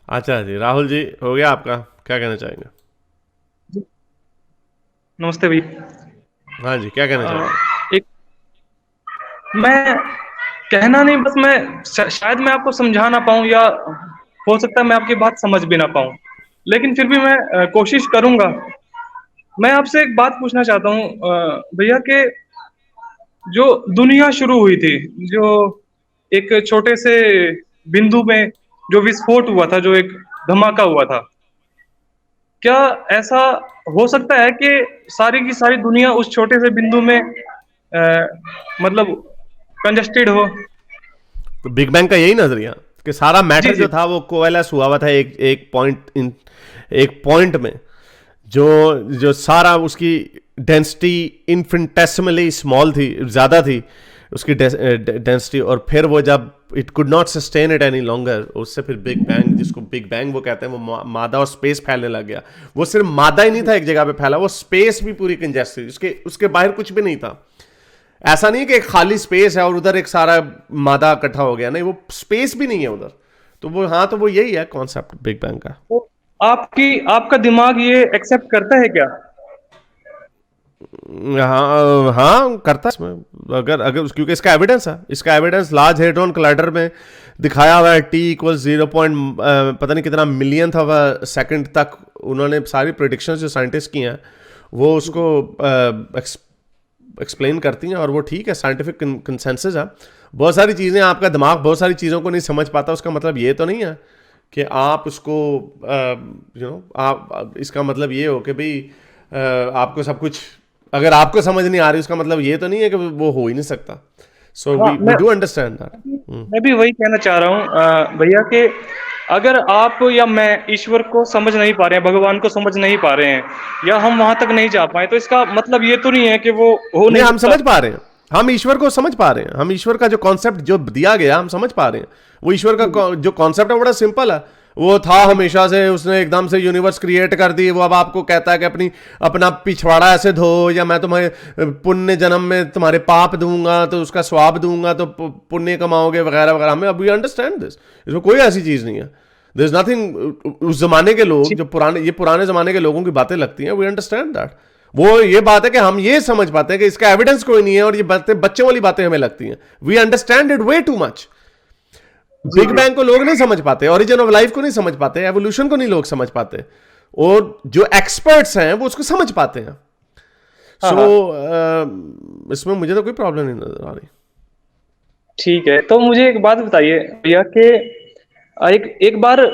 अच्छा जी, राहुल जी, हो गया आपका? क्या कहना चाहेंगे? नमस्ते भैया। हाँ जी, क्या कहना चाहेंगे? एक मैं कहना नहीं, बस मैं शायद मैं आपको समझा ना पाऊँ, या हो सकता है मैं आपकी बात समझ भी ना पाऊँ, लेकिन फिर भी मैं कोशिश करूँगा। मैं आपसे एक बात पूछना चाहता हूँ भैया, कि जो दुनिया शुरू हुई थी, जो एक छोटे से बिंदु में जो विस्फोट हुआ था, जो एक धमाका हुआ था, क्या ऐसा हो सकता है कि सारी की सारी दुनिया उस छोटे से बिंदु में मतलब कंजस्टेड हो? तो बिग बैंग का यही नजरिया कि सारा जी, मैटर जी। जो था वो कोएलस हुआ हुआ था एक एक पॉइंट में, जो जो सारा उसकी डेंसिटी इन्फिनिटेसिमली स्मॉल थी, ज्यादा थी उसकी डेंसिटी, और फिर वो जब it could not sustain it any longer, उससे फिर बिग बैंग, जिसको बिग बैंग वो कहते हैं, वो मादा और स्पेस फैलने लग गया। वो सिर्फ मादा ही नहीं था एक जगह पे फैला, वो स्पेस भी पूरी कंजेस्टेड, उसके उसके बाहर कुछ भी नहीं था। ऐसा नहीं कि एक खाली स्पेस है और उधर एक सारा मादा इकट्ठा हो गया, नहीं, वो स्पेस भी नहीं है उधर। तो वो, हाँ, तो वो यही है कॉन्सेप्ट बिग बैंग का। तो आपका दिमाग ये एक्सेप्ट करता है क्या? हाँ हाँ, करता है इसमें, अगर अगर क्योंकि इसका एविडेंस है, इसका एविडेंस लार्ज हेड्रॉन कलाइडर में दिखाया हुआ है। टी इक्वल 0 पॉइंट पता नहीं कितना मिलियन था वह सेकंड तक, उन्होंने सारी प्रिडिक्शंस जो साइंटिस्ट की हैं वो उसको एक्सप्लेन करती हैं, और वो ठीक है, साइंटिफिक कंसेंसस है। बहुत सारी चीज़ें, आपका दिमाग बहुत सारी चीज़ों को नहीं समझ पाता, उसका मतलब ये तो नहीं है कि आप उसको आप इसका मतलब ये हो कि भाई आपको सब कुछ, अगर आपको समझ नहीं आ रही, उसका मतलब ये तो नहीं है कि वो हो ही नहीं सकता। सो हाँ, वी डू अंडरस्टैंड दैट। मैं भी वही कहना चाह रहा हूँ भैया, कि अगर आप या मैं ईश्वर को समझ नहीं पा रहे हैं, भगवान को समझ नहीं पा रहे हैं, या हम वहां तक नहीं जा पाए, तो इसका मतलब ये तो नहीं है कि वो हो नहीं, नहीं हम सकता। समझ पा रहे हैं, हम ईश्वर को समझ पा रहे हैं, हम ईश्वर का जो कॉन्सेप्ट जो दिया गया हम समझ पा रहे हैं। वो ईश्वर का जो कॉन्सेप्ट है बड़ा सिंपल है। वो था हमेशा से, उसने एकदम से यूनिवर्स क्रिएट कर दी, वो अब आपको कहता है कि अपना पिछवाड़ा ऐसे धो, या मैं तुम्हें पुण्य जन्म में तुम्हारे पाप दूंगा तो उसका स्वाब दूंगा तो पुण्य कमाओगे वगैरह वगैरह। हमें अब वी अंडरस्टैंड दिस, इसमें कोई ऐसी चीज नहीं है। There is nothing. उस जमाने के लोग ठीक। जो पुराने जमाने के लोगों की बातें लगती हैं, वी अंडरस्टैंड दैट। वो ये बात है कि हम ये समझ पाते हैं कि इसका एविडेंस कोई नहीं है, और ये बातें बच्चों वाली बातें हमें लगती हैं। We understand it way too much. जी, बिग जी। बैंग को लोग नहीं समझ पाते, ओरिजिन ऑफ लाइफ को नहीं समझ पाते, एवोल्यूशन को नहीं लोग समझ पाते, और जो एक्सपर्ट्स हैं वो उसको समझ पाते हैं। हाँ, सो हाँ। इसमें मुझे तो कोई प्रॉब्लम नहीं नजर आ रही। ठीक है, तो मुझे एक बात बताइए भैया, कि एक एक बार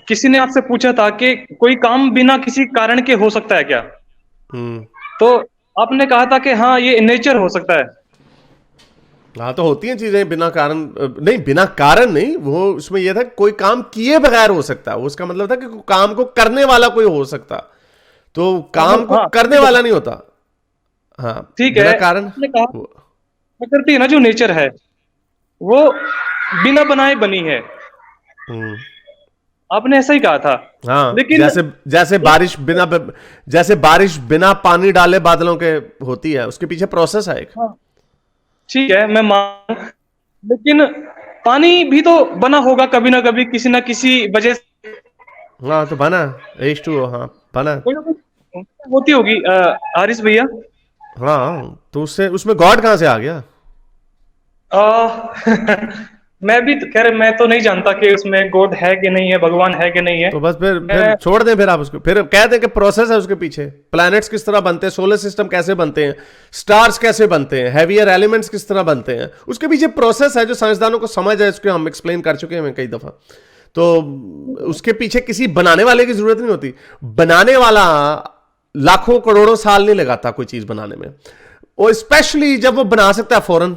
किसी ने आपसे पूछा था कि कोई काम बिना किसी कारण के हो सकता है क्या? हम्म। तो आपने कहा था कि हाँ, ये नेचर हो सकता है। हाँ, तो होती हैं चीजें बिना कारण, नहीं, बिना कारण नहीं, वो उसमें यह था कि कोई काम किए बगैर हो सकता है, उसका मतलब था कि काम को करने वाला कोई हो सकता, तो काम को हाँ, करने वाला नहीं होता। हाँ, ठीक बिना है। कारण। आपने कहा प्रकृति है ना, जो नेचर है, वो बिना बनाए बनी है। हम्म। आपने ऐसा ही कहा था। हाँ, लेकिन जैसे जैसे एक जैसे बारिश बिना पानी डाले बादलों के होती है, उसके पीछे प्रोसेस है एक। हाँ, ठीक है, मैं मान, लेकिन पानी भी तो बना होगा कभी ना कभी, किसी ना किसी वजह से। हाँ, तो बना H2O, हाँ, बना। कोई ना कोई होती होगी हारिस भैया। हाँ, तो उससे उसमें गॉड कहाँ से आ गया? आ, मैं भी तो, खैर मैं तो नहीं जानता कि उसमें गॉड है कि नहीं है, भगवान है कि नहीं है। तो बस फिर मैं छोड़ दें, फिर आप उसको फिर कह दें कि प्रोसेस है उसके पीछे। प्लैनेट्स किस तरह बनते हैं, सोलर सिस्टम कैसे बनते हैं, स्टार्स कैसे बनते हैं, हैवियर एलिमेंट्स किस तरह बनते हैं, उसके पीछे प्रोसेस है जो साइंसदानों को समझ है, इसको हम एक्सप्लेन कर चुके हैं कई दफा। तो उसके पीछे किसी बनाने वाले की जरूरत नहीं होती। बनाने वाला लाखों करोड़ों साल नहीं लगाता कोई चीज बनाने में, और स्पेशली जब वो बना सकता है फौरन।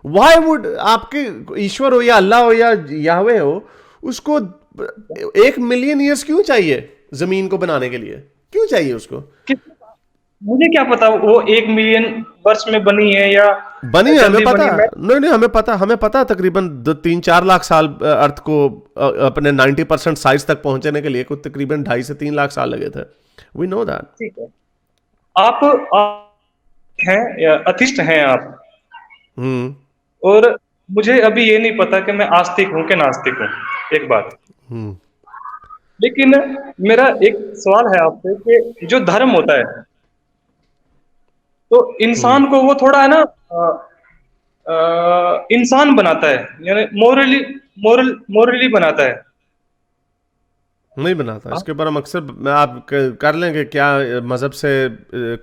वाई वुड आपके ईश्वर हो या अल्लाह हो या याहवे हो, उसको 1 मिलियन ईयर्स क्यों चाहिए जमीन को बनाने के लिए? क्यों चाहिए उसको? किस मुझे क्या पता वो 1 मिलियन वर्ष में बनी है या बनी है, हमें जल्दी पता। बनी है। मैं नहीं नहीं, हमें पता तकरीबन 3-4 लाख साल अर्थ को अपने 90% साइज तक पहुंचने के लिए कुछ तकरीबन 2.5 से 3 लाख साल लगे थे। We know that. ठीक है। आप हैं या अथिस्ट हैं आप? हम्म। और मुझे अभी ये नहीं पता कि मैं आस्तिक हूं कि नास्तिक हूं। एक बात, हम्म। लेकिन मेरा एक सवाल है आपसे कि जो धर्म होता है, तो हम्म। इंसान को वो थोड़ा है ना इंसान बनाता है, यानी मोरली बनाता है। नहीं बनाता, हाँ, इसके ऊपर हम अक्सर आप कर लेंगे क्या मजहब से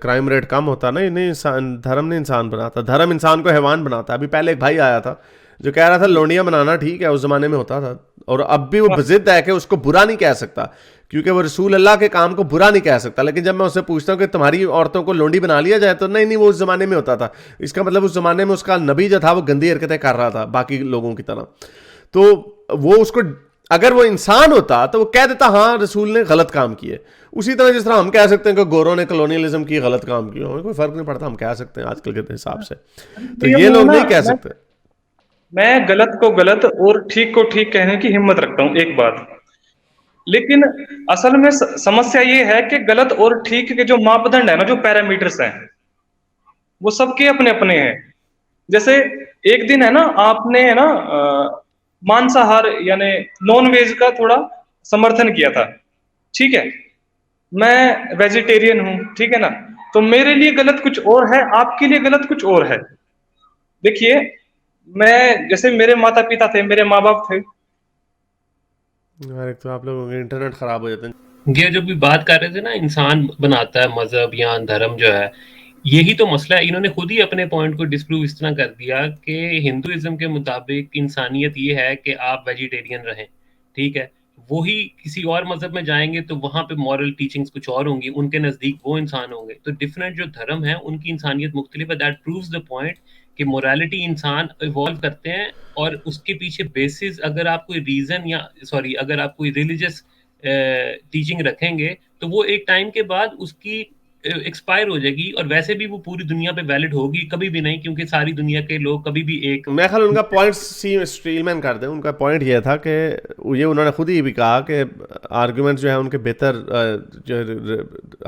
क्राइम रेट कम होता? नहीं नहीं, इंसान धर्म नहीं इंसान बनाता, धर्म इंसान को हैवान बनाता है। अभी पहले एक भाई आया था जो कह रहा था लोनिया बनाना ठीक है, उस जमाने में होता था, और अब भी वो हाँ, जिद है कि उसको बुरा नहीं कह सकता, क्योंकि वो रसूल अल्लाह के काम को बुरा नहीं कह सकता। लेकिन जब मैं उससे पूछता हूँ कि तुम्हारी औरतों को लोंडी बना लिया जाए, तो नहीं नहीं, वो उस जमाने में होता था। इसका मतलब उस जमाने में उसका नबी जो था वो गंदी हरकतें कर रहा था बाकी लोगों की तरह। तो वो उसको, अगर वो इंसान होता तो वो कह देता हाँ रसूल ने गलत काम किए। उसी तरह जिस तरह हम कह सकते हैं कि गोरों ने कॉलोनियलिज्म की गलत काम किया, हमें कोई फर्क नहीं पड़ता, हम कह सकते हैं आजकल के हिसाब से। तो भैया ये मैं लोग ना नहीं कह मैं सकते। मैं गलत को गलत और ठीक को ठीक कहने की हिम्मत रखता हूँ, एक बात। लेकिन असल में समस्या ये है कि गलत और ठीक के जो मापदंड है ना, जो पैरामीटर्स हैं, वो सबके अपने अपने हैं। जैसे एक दिन है ना, आपने है ना मांसाहार यानी नॉन वेज का थोड़ा समर्थन किया था, ठीक है। मैं वेजिटेरियन हूं, ठीक है ना। तो मेरे लिए गलत कुछ और है, आपके लिए गलत कुछ और है। देखिए, मैं जैसे मेरे माता पिता थे, मेरे माँ बाप थे। यार एक तो आप लोगों के इंटरनेट खराब हो जाते हैं। ये जो भी बात कर रहे थे ना, इंसान बनाता है मजहब या धर्म जो है, यही तो मसला है। इन्होंने खुद ही अपने पॉइंट को डिस्प्रूव इस तरह कर दिया कि हिंदुइज्म के मुताबिक इंसानियत ये है कि आप वेजिटेरियन रहें, ठीक है। वही किसी और मजहब में जाएंगे तो वहां पे मॉरल टीचिंग्स कुछ और होंगी, उनके नजदीक वो इंसान होंगे। तो डिफरेंट जो धर्म है उनकी इंसानियत मुख्तलिफ है। दैट प्रूव्स द पॉइंट कि मोरालिटी इंसान इवॉल्व करते हैं, और उसके पीछे बेसिस अगर आप कोई रीजन या सॉरी अगर आप कोई रिलीजियस टीचिंग रखेंगे तो वो एक टाइम के बाद उसकी एक्सपायर हो जाएगी, और वैसे भी वो पूरी दुनिया पे वैलिड होगी कभी भी नहीं, क्योंकि सारी दुनिया के लोग कभी भी एक मैं ख्याल उनका पॉइंट सी स्टीलमैन कर दें। उनका पॉइंट ये था कि ये उन्होंने खुद ही भी कहा कि आर्गुमेंट जो है उनके बेहतर जो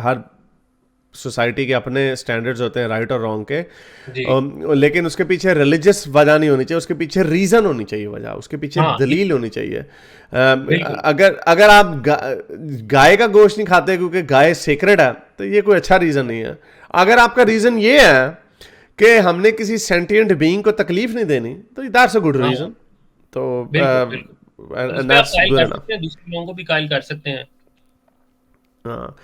हर सोसाइटी के अपने स्टैंडर्ड्स होते हैं राइट और रॉन्ग के। जी। लेकिन उसके पीछे रिलीजियस वजह नहीं होनी चाहिए, उसके पीछे रीज़न होनी चाहिए, वजह उसके पीछे हाँ, दलील होनी चाहिए। बिल्कुल। अगर अगर आप गाय का गोश्त नहीं खाते क्योंकि गाय सेक्रेड है, तो ये कोई अच्छा रीज़न नहीं है। अगर आपका रीज़न ये है कि हमने किसी सेंटिएंट बीइंग को तकलीफ नहीं देनी, तो दैट्स अ गुड हाँ, रीज़न। तो बिल्कुल, बिल्कुल। और उस पे आप दैट्स कायल गुड कर एनफ। सकते हैं, दूसरे लोगों को भी कायल कर सकते हैं। हाँ,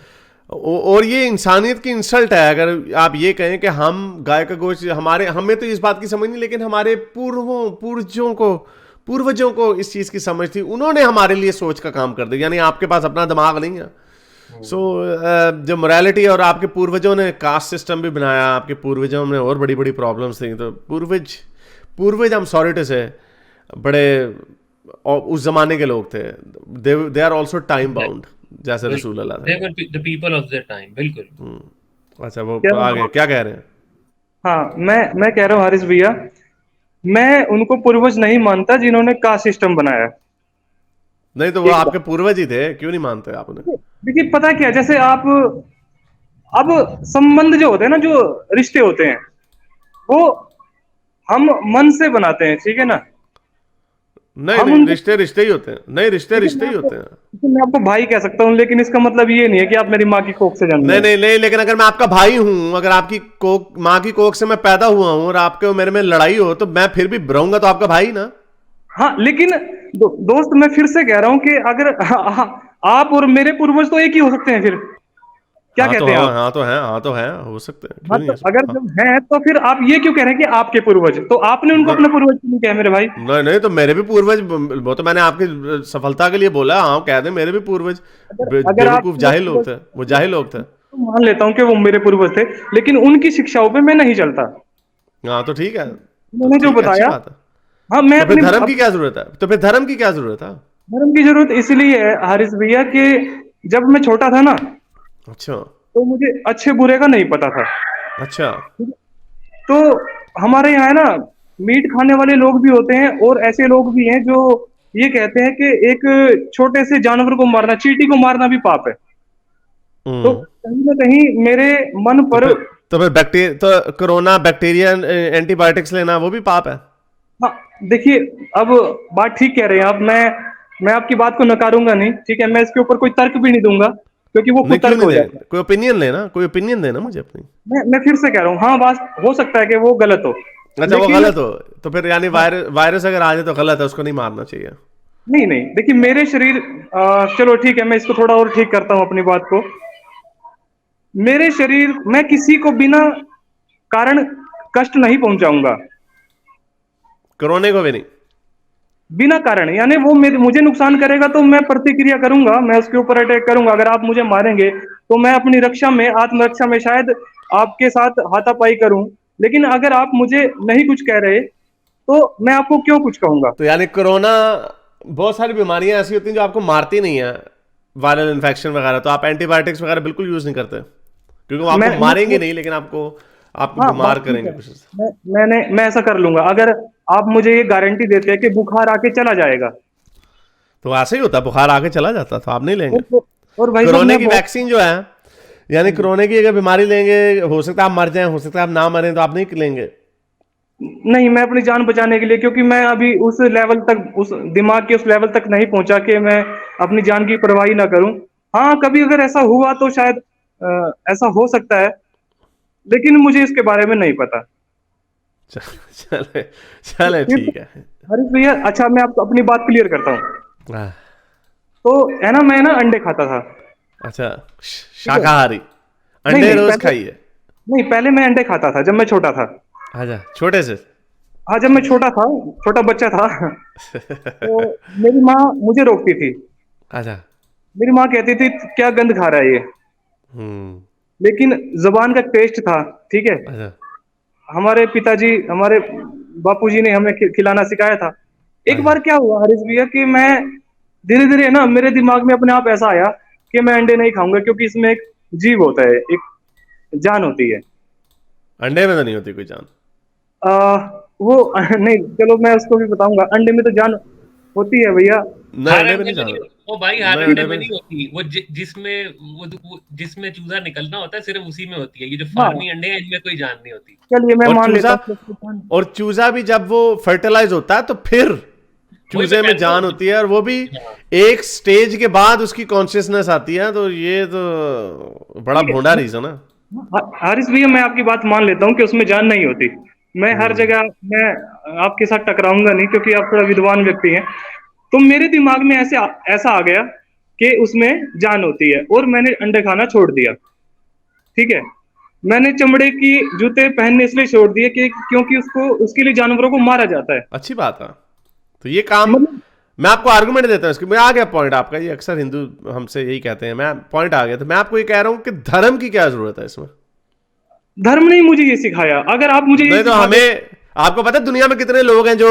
और ये इंसानियत की इंसल्ट है अगर आप ये कहें कि हम गाय का गोश्त, हमारे हमें तो इस बात की समझ नहीं, लेकिन हमारे पूर्वजों को इस चीज़ की समझ थी, उन्होंने हमारे लिए सोच का काम कर दिया। यानी आपके पास अपना दिमाग नहीं है। सो जो मोरालिटी, और आपके पूर्वजों ने कास्ट सिस्टम भी बनाया, आपके पूर्वजों ने और बड़ी बड़ी प्रॉब्लम्स थी। तो पूर्वज हम सॉरी टू से बड़े उस जमाने के लोग थे। They are also time bound, जैसे रसूल अल्लाह दे थे। Were the people of their time, बिल्कुल। अच्छा, वो क्या आगे क्या कह रहे हैं? हाँ, मैं कह रहा हूँ हारिस भैया, मैं उनको पूर्वज नहीं मानता जिन्होंने कास्ट सिस्टम बनाया। नहीं तो वो एक आपके बात पूर्वज ही थे, क्यों नहीं मानते आप उन्हें? देखिए, पता क्या है, जैसे आप अब संबंध जो होते हैं ना, जो रिश्ते होते हैं, वो हम मन से बनाते हैं, ठीक है ना। नहीं हम नहीं, उनको रिश्ते रिश्ते ही होते हैं। नहीं, रिश्ते देखिए, रिश्ते ही होते हैं। मैं आपको भाई कह सकता हूँ, लेकिन इसका मतलब ये नहीं है कि आप मेरी माँ की कोख से जन्मे नहीं हो। नहीं नहीं, लेकिन अगर मैं आपका भाई हूं, अगर आपकी कोक, माँ की कोख से मैं पैदा हुआ हूं, और आपके मेरे में लड़ाई हो, तो मैं फिर भी रहूंगा तो आपका भाई ना। हाँ, लेकिन दोस्त, मैं फिर से कह रहा हूँ कि अगर आप और मेरे पूर्वज तो एक ही हो सकते हैं फिर। क्या हाँ तो कहते हैं हाँ, आप? हाँ तो है, हाँ तो है, हो सकते हैं, हाँ, क्यों नहीं तो हो अगर सकते? हाँ। जब है तो फिर आप ये क्यों कह रहे हैं कि आपके पूर्वज? तो आपने उनको न- अपने पूर्वज क्यों नहीं कहा मेरे भाई? नहीं नहीं, तो मेरे भी पूर्वज, वो तो मैंने आपकी सफलता के लिए बोला। हाँ कह दे, मेरे भी पूर्वज अगर अगर आप बेवकूफ जाहिल लोग थे, वो जाहिल लोग थे। तो मान लेता हूँ कि वो मेरे पूर्वज थे, लेकिन उनकी शिक्षाओं पे मैं नहीं चलता। हाँ तो ठीक है, तो उन्होंने जो ठीक है, अच्छी बताया, बात है। हाँ, मैं तो फिर अपनी धर्म की क्या जरूरत है? तो फिर धर्म की क्या जरूरत है? धर्म की जरूरत इसलिए है हारिस भैया कि जब मैं छोटा था ना, अच्छा। तो मुझे अच्छे बुरे का नहीं पता था। अच्छा। तो हमारे यहाँ है ना, मीट खाने वाले लोग भी होते हैं और ऐसे लोग भी हैं जो ये कहते हैं कि एक छोटे से जानवर को मारना, चींटी को मारना भी पाप है। तो हम्म। कहीं ना कहीं मेरे मन तो पर, फिर तो फिर बैक्टीरिया, तो कोरोना बैक्टीरिया एंटीबायोटिक्स लेना वो भी पाप है? हाँ, देखिए, अब बात ठीक कह रहे हैं आप। मैं मैं आपकी बात को नकारूंगा नहीं, ठीक है, मैं इसके ऊपर कोई तर्क भी नहीं दूंगा क्योंकि वो नहीं, क्यों कुतर्क नहीं हो दे? जाएगा। कोई ओपिनियन लेना, कोई ओपिनियन देना मुझे अपनी। मैं फिर से कह रहा हूँ, हाँ बात हो सकता है कि वो गलत हो, अच्छा, वो लेकिन गलत हो तो फिर यानी वायरस अगर आ जाए तो गलत है, उसको नहीं मारना चाहिए। नहीं नहीं, देखिए मेरे शरीर, चलो ठीक है, मैं इसको थोड़ा और ठीक करता हूँ अपनी बात को। मेरे शरीर, मैं किसी को बिना कारण कष्ट नहीं पहुंचाऊंगा, कोरोना को भी नहीं। बिना कारण, यानी वो मुझे नुकसान करेगा तो मैं प्रतिक्रिया करूंगा, मैं उसके ऊपर अटैक करूंगा। अगर आप मुझे मारेंगे तो मैं अपनी रक्षा में, आत्मरक्षा में शायद आपके साथ हाथापाई करूं, लेकिन अगर आप मुझे नहीं कुछ कह रहे तो मैं आपको क्यों कुछ कहूंगा। तो यानी कोरोना, बहुत सारी बीमारियां ऐसी होती हैं जो आपको मारती नहीं है, वायरल इन्फेक्शन वगैरह, तो आप एंटीबायोटिक्स वगैरह बिल्कुल यूज नहीं करते क्योंकि वो आपको मारेंगे नहीं, लेकिन आपको हाँ, बीमार बात ठीक करेंगे है, कुछ। मैं ऐसा कर लूंगा अगर आप मुझे ये गारंटी देते हैं कि बुखार आके चला जाएगा। तो ऐसे ही होता है, बुखार आके चला जाता तो आप नहीं लेंगे। और भाई साहब, कोरोना मैं की वैक्सीन जो है, यानी कोरोना की अगर बीमारी लेंगे, हो सकता है आप मर जाएं, हो सकता है आप ना मरें, तो आप नहीं लेंगे। नहीं, मैं अपनी जान बचाने के लिए, क्योंकि मैं अभी उस लेवल तक, उस दिमाग के उस लेवल तक नहीं पहुंचा कि मैं अपनी जान की परवाही ना करूं। हाँ, कभी अगर ऐसा हुआ तो शायद ऐसा हो सकता है, लेकिन मुझे इसके बारे में नहीं पता। चले चले, फिर ठीक है। हरीश भैया, अच्छा मैं आपको अपनी बात क्लियर करता हूँ। आह, तो है ना, मैं ना अंडे खाता था। अच्छा, ठीक है। शाकाहारी। नहीं अंडे नहीं, रोज पहले खाइए। नहीं, पहले मैं अंडे खाता था जब मैं छोटा था। अच्छा, छोटे से। हाँ, जब मैं छोटा था, छोटा बच्चा था तो मेरी माँ मुझे रोकती थी। अच्छा। मेरी माँ कहती थी क्या गंद खा रहा है ये, हम्म। लेकिन जुबान का टेस्ट था, ठीक है। अच्छा। हमारे पिताजी, हमारे बापूजी ने हमें खिलाना सिखाया था। एक अच्छा। बार क्या हुआ हरीश भैया कि मैं धीरे धीरे ना, मेरे दिमाग में अपने आप ऐसा आया कि मैं अंडे नहीं खाऊंगा, क्योंकि इसमें एक जीव होता है, एक जान होती है। अंडे में तो नहीं होती कोई जान। आ, वो नहीं, चलो मैं उसको भी बताऊंगा, अंडे में तो जान होती है भैया। नहीं, हर अंडे में अंडे नहीं में जान। नहीं, वो भाई हर नहीं, अंडे अंडे में में। नहीं होती वो, जिसमें वो जिसमें चूजा निकलना होता है सिर्फ उसी में होती है। ये जो हाँ, फार्मी अंडे हैं इनमें कोई जान नहीं होती। चलिए मैं और मान लेता चूजा, हूँ। और चूजा भी जब वो फर्टिलाइज होता है तो फिर वही मैं चूजे कह में रहा जान हूँ। होती है, और वो भी हाँ, एक स्टेज के बाद उसकी कॉन्शियसनेस आती है। तो ये तो बड़ा ठीक भोंडा है रीजन है। हारिस भैया, मैं आपकी बात मान लेता हूँ कि उसमें जान नहीं होती। मैं हर जगह, मैं आपके साथ टकराऊंगा नहीं, क्योंकि आप थोड़ा विद्वान व्यक्ति हैं। तो मेरे दिमाग में ऐसा आ गया कि उसमें जान होती है, और मैंने अंडे खाना छोड़ दिया। ठीक है, मैंने चमड़े की जूते पहनने इसलिए छोड़ दिए कि क्योंकि उसको, उसके लिए जानवरों को मारा जाता है। अच्छी बात है। तो ये काम, मतलब मैं आपको आर्गुमेंट देता हूँ इसकी। मैं आ गया पॉइंट आपका, ये अक्सर हिंदू हमसे यही कहते हैं, मैं पॉइंट आ गया। तो मैं आपको ये कह रहा हूँ कि धर्म की क्या जरूरत है इसमें। धर्म ने मुझे ये सिखाया, अगर आप मुझे ये नहीं तो सिखा दो। हमें, आपको पता है दुनिया में कितने लोग हैं जो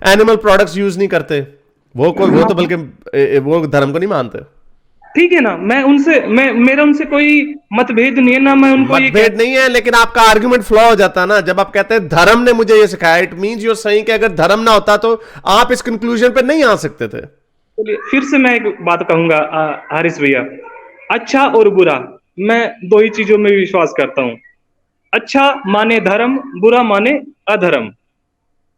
एनिमल प्रोडक्ट्स यूज नहीं करते, वो तो बल्कि वो धर्म को नहीं मानते। ठीक है ना, मैं उनसे, मेरा उनसे कोई मतभेद नहीं है ना, मैं उनको ये मतभेद नहीं है, लेकिन आपका आर्गुमेंट फ्लॉ हो जाता है ना जब आप कहते हैं धर्म ने मुझे ये सिखाया। इट मींस यू सही कि अगर धर्म ना होता तो आप इस कंक्लूजन पे नहीं आ सकते थे। चलिए फिर से मैं एक बात कहूंगा हारिस भैया, अच्छा और बुरा, मैं दो ही चीजों में विश्वास करता हूँ। अच्छा माने धर्म, बुरा माने अधर्म।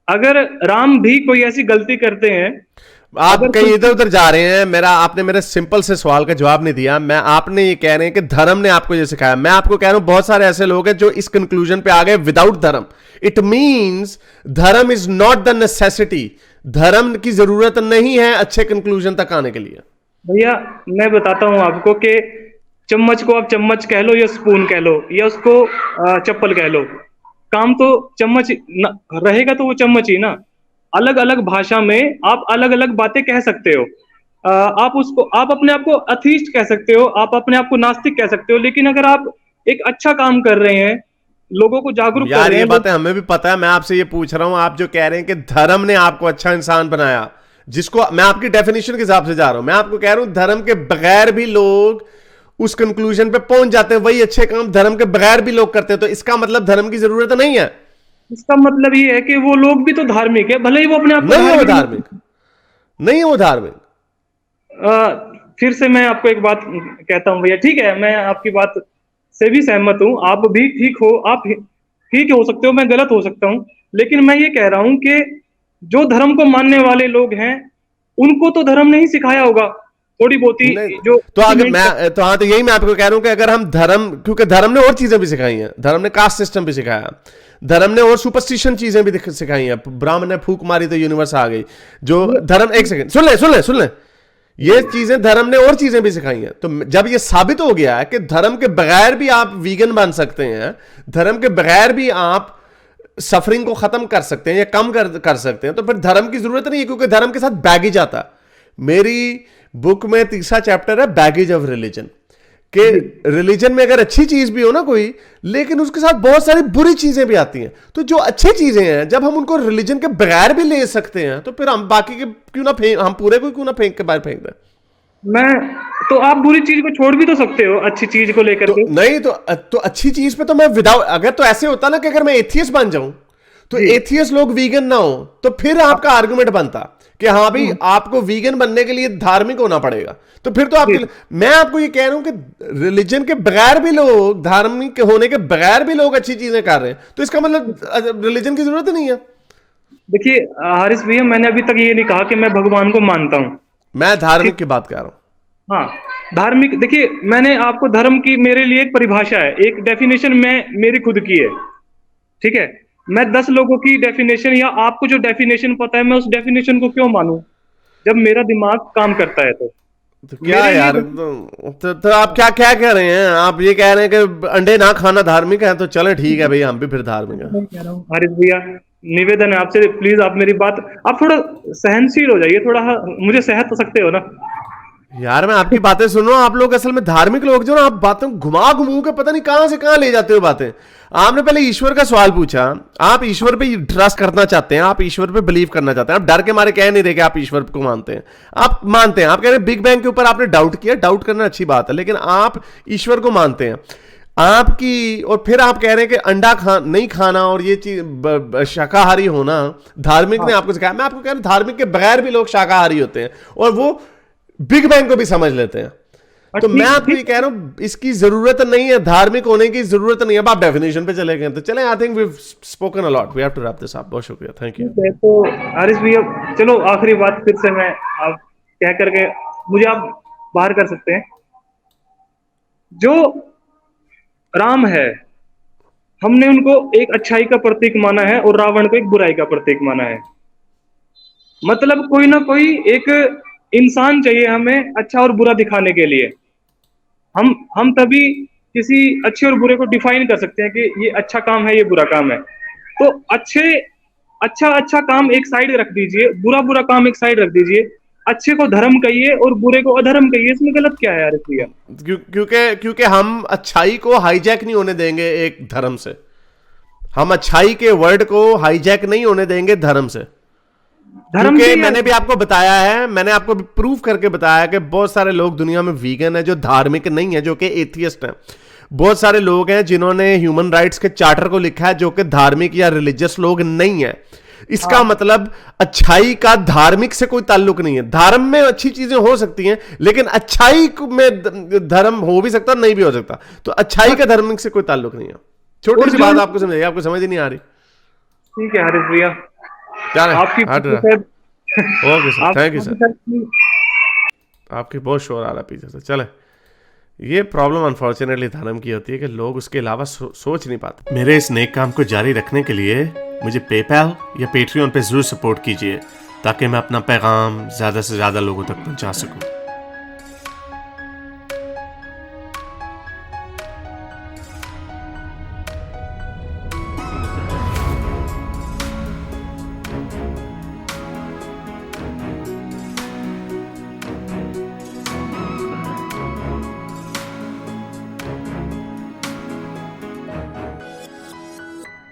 अगर राम भी कोई ऐसी गलती करते हैं, आप अगर कहीं कोई, इधर उधर जा रहे हैं। आपने मेरे सिंपल से सवाल का जवाब नहीं दिया। आपने ये कह रहे हैं कि धर्म ने आपको ये सिखाया। मैं आपको कह रहा हूं बहुत सारे ऐसे लोग हैं जो इस कंक्लूजन पे आ गए विदाउट धर्म। इट मींस धर्म इज नॉट द नेसेसिटी। धर्म की जरूरत नहीं है अच्छे कंक्लूजन तक आने के लिए। भैया मैं बताता हूँ आपको कि चम्मच को आप चम्मच कह लो या स्पून कह लो या उसको चप्पल कह लो, काम तो चम्मच रहेगा, तो वो चम्मच ही ना। अलग अलग भाषा में आप अलग अलग बातें कह सकते हो। आप उसको, आप अपने आप को अथीस्ट कह सकते हो, आप अपने आप को नास्तिक कह सकते हो, लेकिन अगर आप एक अच्छा काम कर रहे हैं, लोगों को जागरूक कर यार रहे ये हैं, बातें हमें भी पता है। मैं आपसे ये पूछ रहा हूं, आप जो कह रहे हैं कि धर्म ने आपको अच्छा इंसान बनाया, जिसको मैं आपकी डेफिनेशन के हिसाब से जा रहा हूं। मैं आपको कह रहा हूं धर्म के बगैर भी लोग उस कंक्लूजन पे पहुंच जाते हैं। वही अच्छे काम धर्म के बगैर भी लोग करते हैं। तो इसका मतलब धर्म की जरूरत नहीं है। इसका मतलब ये है कि वो लोग भी तो धार्मिक है, भले ही वो अपने आप को नहीं है वो धार्मिक धार्मिक, नहीं है वो धार्मिक। फिर से मैं आपको एक बात कहता हूँ भैया, ठीक है, मैं आपकी बात से भी सहमत हूँ, आप भी ठीक हो, आप ठीक हो सकते हो, मैं गलत हो सकता हूँ, लेकिन मैं ये कह रहा हूँ कि जो धर्म को मानने वाले लोग हैं उनको तो धर्म नहीं सिखाया होगा, थोड़ी बहुत ही जो तो अगर मैं तो हाँ, तो यही मैं आपको कह रहा हूं कि अगर हम धर्म, क्योंकि धर्म ने और चीजें भी सिखाई हैं, धर्म ने कास्ट सिस्टम भी सिखाया, धर्म ने और सुपरस्टिशन चीजें भी सिखाई हैं, ब्राह्मण ने फूक मारी तो यूनिवर्स आ गई, जो धर्म, एक सेकंड सुन ले, ये चीजें धर्म ने और चीजें भी सिखाई हैं। तो जब ये साबित हो गया है कि धर्म के बगैर भी आप वीगन बन सकते हैं, धर्म के बगैर भी आप सफरिंग को खत्म कर सकते हैं या कम कर सकते हैं, तो फिर धर्म की जरूरत नहीं है, क्योंकि धर्म के साथ बैगेज आता है। मेरी बुक में तीसरा चैप्टर है बैगेज ऑफ रिलीजन, कि रिलीजन में अगर अच्छी चीज भी हो ना कोई, लेकिन उसके साथ बहुत सारी बुरी चीजें भी आती हैं। तो जो अच्छी चीजें हैं जब हम उनको रिलीजन के बगैर भी ले सकते हैं, तो फिर हम बाकी के क्यों ना हम पूरे को क्यों ना फेंक के बाहर फेंक दें। तो आप बुरी चीज को छोड़ भी तो सकते हो अच्छी चीज को लेकर के। नहीं तो अच्छी चीज पे तो मैं विदाउट, अगर तो ऐसे होता ना कि अगर मैं एथियस्ट बन जाऊं तो एथियस्ट लोग वीगन ना हो, तो फिर आपका आर्गुमेंट बनता कि हाँ भाई आपको वीगन बनने के लिए धार्मिक होना पड़ेगा। तो फिर तो आपके, मैं आपको ये कह रहा हूं कि रिलीजन के बगैर भी लोग, धार्मिक होने के बगैर भी लोग अच्छी चीजें कर रहे हैं, तो इसका मतलब रिलीजन की जरूरत नहीं है। देखिए हारिस भैया, मैंने अभी तक ये नहीं कहा कि मैं भगवान को मानता हूं, मैं धार्मिक की बात कर रहा हूं। हाँ, धार्मिक, देखिए मैंने आपको धर्म की मेरे लिए एक परिभाषा है, एक डेफिनेशन मेरी खुद की है, ठीक है। मैं 10 लोगों की डेफिनेशन या आपको जो डेफिनेशन पता है, मैं उस डेफिनेशन को क्यों मानूं जब मेरा दिमाग काम करता है। तो क्या यार, तो आप क्या कह रहे हैं? आप ये कह रहे हैं कि अंडे ना खाना धार्मिक है, तो चले ठीक है भाई, हम भी फिर धार्मिक है। हारिस भैया, निवेदन है आपसे, प्लीज आप मेरी बात, आप थोड़ा सहनशील हो जाइए, थोड़ा मुझे सह तो सकते हो ना यार। मैं आपकी बातें सुन रहा हूं, आप लोग असल में धार्मिक लोग जो ना, आप बातों घुमा घुमू के पता नहीं कहां से कहां ले जाते हो बातें। आपने पहले ईश्वर का सवाल पूछा, आप ईश्वर पे ट्रस्ट करना चाहते हैं, आप ईश्वर पे बिलीव करना चाहते हैं, आप डर के मारे कह नहीं रहे कि आप ईश्वर को मानते हैं, आप मानते हैं। आप कह रहे हैं बिग बैंग के ऊपर आपने डाउट किया, डाउट करना अच्छी बात है, लेकिन आप ईश्वर को मानते हैं आपकी, और फिर आप कह रहे हैं कि अंडा नहीं खाना और ये चीज शाकाहारी होना धार्मिक ने आपको सिखाया। मैं आपको कह रहा हूं धार्मिक के बगैर भी लोग शाकाहारी होते हैं, और वो बिग बैंग को भी समझ लेते हैं। तो मैं आपको ये कह रहा हूं इसकी जरूरत नहीं है, धार्मिक होने की जरूरत नहीं है। अब आप डेफिनेशन पे चले गए, तो चलें, I think we have spoken a lot, we have to wrap this up. बहुत शुक्रिया, थैंक यू। तो हारिस भैया, चलो आखिरी बात फिर से मैं आप कह करके मुझे आप बाहर कर सकते हैं। जो राम है, हमने उनको एक अच्छाई का प्रतीक माना है और रावण को एक बुराई का प्रतीक माना है। मतलब कोई ना कोई एक इंसान चाहिए हमें अच्छा और बुरा दिखाने के लिए। हम तभी किसी अच्छे और बुरे को डिफाइन कर सकते हैं कि ये अच्छा काम है, ये बुरा काम है। तो अच्छा काम एक साइड रख दीजिए, बुरा काम एक साइड रख दीजिए, अच्छे को धर्म कहिए और बुरे को अधर्म कहिए, इसमें गलत क्या है यार? क्योंकि हम अच्छाई को हाईजैक नहीं होने देंगे एक धर्म से, हम अच्छाई के वर्ड को हाईजैक नहीं होने देंगे धर्म से। क्योंकि मैंने भी आपको बताया है, मैंने आपको प्रूफ करके बताया कि बहुत सारे लोग दुनिया में वीगन है जो धार्मिक नहीं है, जो कि एथियस्ट हैं। बहुत सारे लोग हैं जिन्होंने ह्यूमन राइट्स के चार्टर को लिखा है, जो कि धार्मिक या रिलीजियस लोग नहीं है। इसका मतलब अच्छाई का धार्मिक से कोई ताल्लुक नहीं है। धर्म में अच्छी चीजें हो सकती हैं, लेकिन अच्छाई में धर्म हो भी सकता, नहीं भी हो सकता। तो अच्छाई का धार्मिक से कोई ताल्लुक नहीं है। छोटी सी बात आपको समझ, आपको समझ ही नहीं आ रही? ठीक है हारिस भैया, आपकी okay sir, thank you sir. आपकी बहुत शोर आ रहा है पीछे से। चले, ये प्रॉब्लम अनफॉर्चुनेटली धर्म की होती है कि लोग उसके अलावा सोच नहीं पाते। मेरे इस नेक काम को जारी रखने के लिए मुझे पेपैल या पेट्रियन पे जरूर सपोर्ट कीजिए, ताकि मैं अपना पैगाम ज्यादा से ज्यादा लोगों तक पहुंचा सकूं।